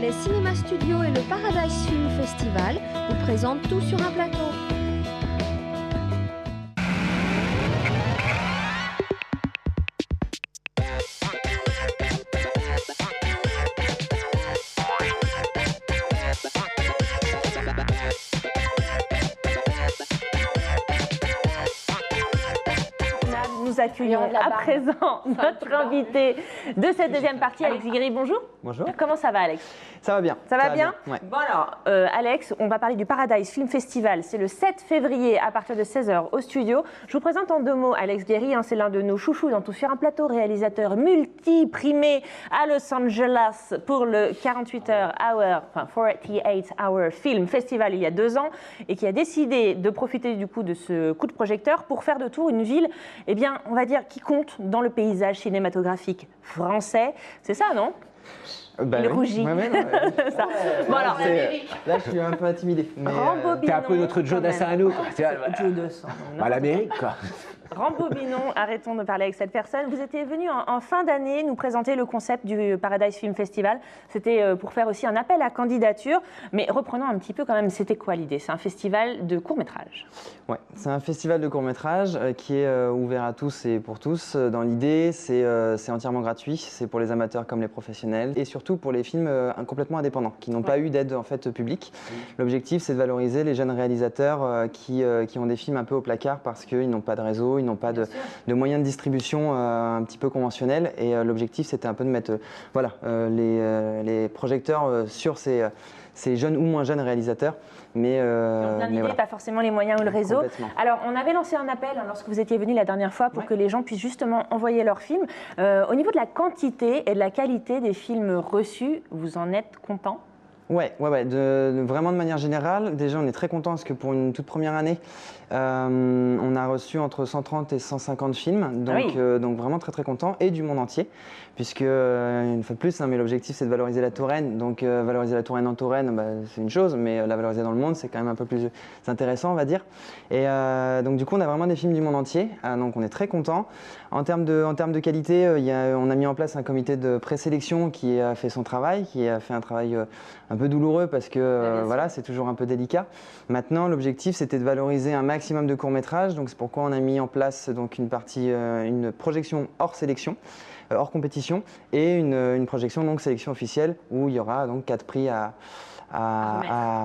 Les Cinéma Studios et le Paradise Film Festival vous présentent tout sur un plateau. Nous accueillons à présent notre invité de cette deuxième partie, Alex Guéry. Bonjour. Bonjour. Comment ça va, Alex? Ça va bien. Ça va bien. Ouais. Bon alors, Alex, on va parler du Paradise Film Festival. C'est le 7 février à partir de 16h au studio. Je vous présente en deux mots Alex Guéry. C'est l'un de nos chouchous dans Tout sur un plateau, réalisateur multi-primé à Los Angeles pour le 48 Hour Film Festival il y a 2 ans et qui a décidé de profiter du coup de ce coup de projecteur pour faire de Tours une ville, eh bien, on va dire, qui compte dans le paysage cinématographique français. C'est ça, non? Il rougit. Ça. Bon, alors, là, je suis un peu intimidé. T'es un peu notre Joe Dassin à nous. Joe Dassin. À l'Amérique, quoi. Rambobinons, arrêtons de parler avec cette personne. Vous étiez venu en fin d'année nous présenter le concept du Paradise Film Festival. C'était pour faire aussi un appel à candidature. Mais reprenons un petit peu quand même, c'était quoi l'idée? C'est un festival de court-métrage. Ouais, c'est un festival de court-métrage qui est ouvert à tous et pour tous. Dans l'idée, c'est entièrement gratuit. C'est pour les amateurs comme les professionnels. Et surtout pour les films complètement indépendants, qui n'ont pas eu d'aide en fait publique. L'objectif, c'est de valoriser les jeunes réalisateurs qui ont des films un peu au placard parce qu'ils n'ont pas de réseau, ils n'ont pas de moyens de distribution un petit peu conventionnels. Et l'objectif, c'était un peu de mettre les projecteurs sur ces jeunes ou moins jeunes réalisateurs. Mais voilà. Pas forcément les moyens ou le réseau. Alors, on avait lancé un appel lorsque vous étiez venu la dernière fois pour que les gens puissent justement envoyer leurs films. Au niveau de la quantité et de la qualité des films reçus, vous en êtes content? Ouais, vraiment de manière générale. Déjà, on est très content parce que pour une toute première année, on a reçu entre 130 et 150 films, donc vraiment très très content, et du monde entier, puisque une fois de plus, mais l'objectif c'est de valoriser la Touraine, donc valoriser la Touraine en Touraine, c'est une chose, mais la valoriser dans le monde, c'est quand même un peu plus intéressant, on va dire. Et donc du coup, on a vraiment des films du monde entier, donc on est très content. En termes de qualité, on a mis en place un comité de présélection qui a fait son travail, qui a fait un travail un peu douloureux parce que voilà, c'est toujours un peu délicat. Maintenant, l'objectif c'était de valoriser un maximum de courts-métrages, donc c'est pourquoi on a mis en place donc une projection hors sélection, hors compétition, et une projection donc sélection officielle où il y aura donc 4 prix à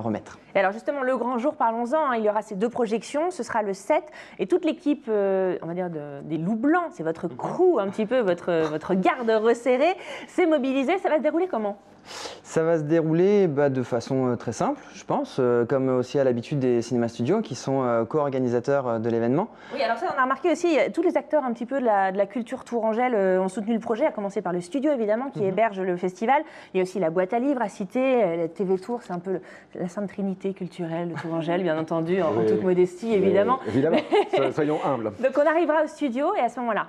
remettre. Et alors justement, le grand jour, parlons-en, il y aura ces 2 projections, ce sera le 7, et toute l'équipe, on va dire des loups blancs, c'est votre crew un petit peu, votre garde resserrée, s'est mobilisée. Ça va se dérouler comment? Ça va se dérouler de façon très simple, je pense, comme aussi à l'habitude des Cinéma Studios qui sont co-organisateurs de l'événement. Oui, alors ça, on a remarqué aussi, tous les acteurs un petit peu de la culture tourangelle ont soutenu le projet, à commencer par le studio évidemment, qui héberge le festival. Il y a aussi la boîte à livres à citer, la TV Tour, c'est un peu la sainte trinité culturelle de Tourangelle, bien entendu, en toute modestie évidemment. Évidemment, soyons humbles. Donc on arrivera au studio et à ce moment-là.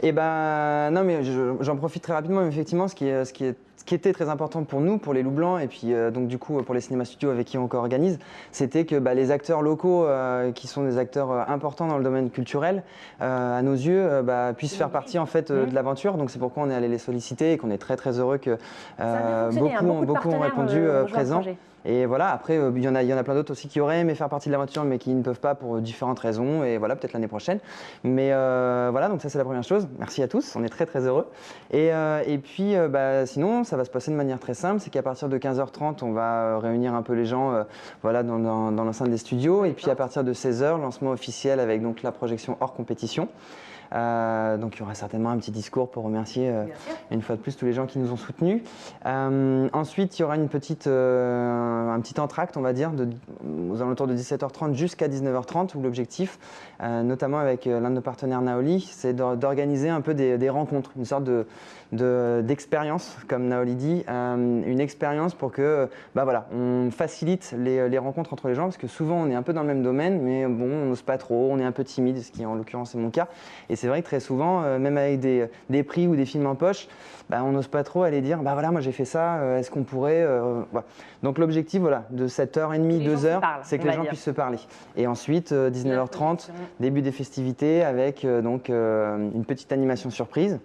Eh ben non, mais j'en profite très rapidement, mais effectivement, ce qui était très important pour nous, pour les Loups Blancs, et puis donc du coup pour les Cinéma Studios avec qui on co-organise, c'était que les acteurs locaux, qui sont des acteurs importants dans le domaine culturel, à nos yeux, puissent faire partie en fait de l'aventure. Donc c'est pourquoi on est allé les solliciter et qu'on est très très heureux que beaucoup ont répondu présents. Et voilà, après, il y en a plein d'autres aussi qui auraient aimé faire partie de l'aventure, mais qui ne peuvent pas pour différentes raisons. Et voilà, peut-être l'année prochaine. Mais voilà, donc ça c'est la première chose. Merci à tous, on est très très heureux. Et puis, sinon, ça va se passer de manière très simple. C'est qu'à partir de 15h30, on va réunir un peu les gens dans l'enceinte des studios. Et puis à partir de 16h, lancement officiel avec donc la projection hors compétition. Donc il y aura certainement un petit discours pour remercier une fois de plus tous les gens qui nous ont soutenus. Ensuite, il y aura un petit entracte, on va dire, aux alentours de 17h30 jusqu'à 19h30, où l'objectif, notamment avec l'un de nos partenaires Naoli, c'est d'organiser un peu des rencontres, une sorte d'expérience, comme Naoli dit, une expérience pour que on facilite les rencontres entre les gens, parce que souvent on est un peu dans le même domaine, mais bon, on n'ose pas trop, on est un peu timide, ce qui en l'occurrence est mon cas. Et c'est vrai que très souvent, même avec des prix ou des films en poche, on n'ose pas trop aller dire voilà, moi j'ai fait ça, est-ce qu'on pourrait voilà. Donc l'objectif de cette heure et demie, 2 heures, c'est que les gens puissent se parler. Et ensuite, 19h30, début des festivités avec une petite animation surprise.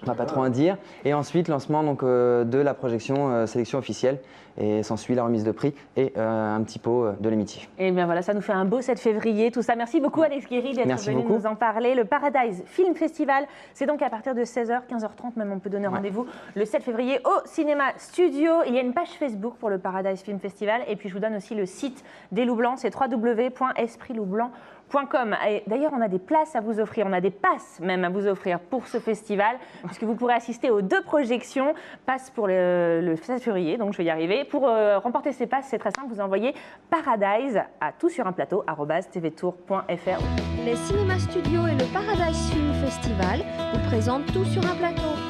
On va pas trop en dire. Et ensuite, lancement donc, de la projection sélection officielle. Et s'ensuit la remise de prix et un petit pot de l'amitié. Et bien voilà, ça nous fait un beau 7 février, tout ça. Merci beaucoup Alex Guéry d'être venu nous en parler. Le Paradise Film Festival, c'est donc à partir de 16h, 15h30 même, on peut donner rendez-vous le 7 février au Cinéma Studio. Il y a une page Facebook pour le Paradise Film Festival. Et puis je vous donne aussi le site des Loups Blancs, c'est www.espritloupblanc.com. Et d'ailleurs, on a des places à vous offrir, on a des passes même à vous offrir pour ce festival, puisque vous pourrez assister aux 2 projections, passes pour le 7 février, donc je vais y arriver. Pour remporter ces passes, c'est très simple, vous envoyez Paradise à tout sur un plateau @tvtour.fr. Les Cinéma Studios et le Paradise Film Festival vous présentent Tout sur un plateau.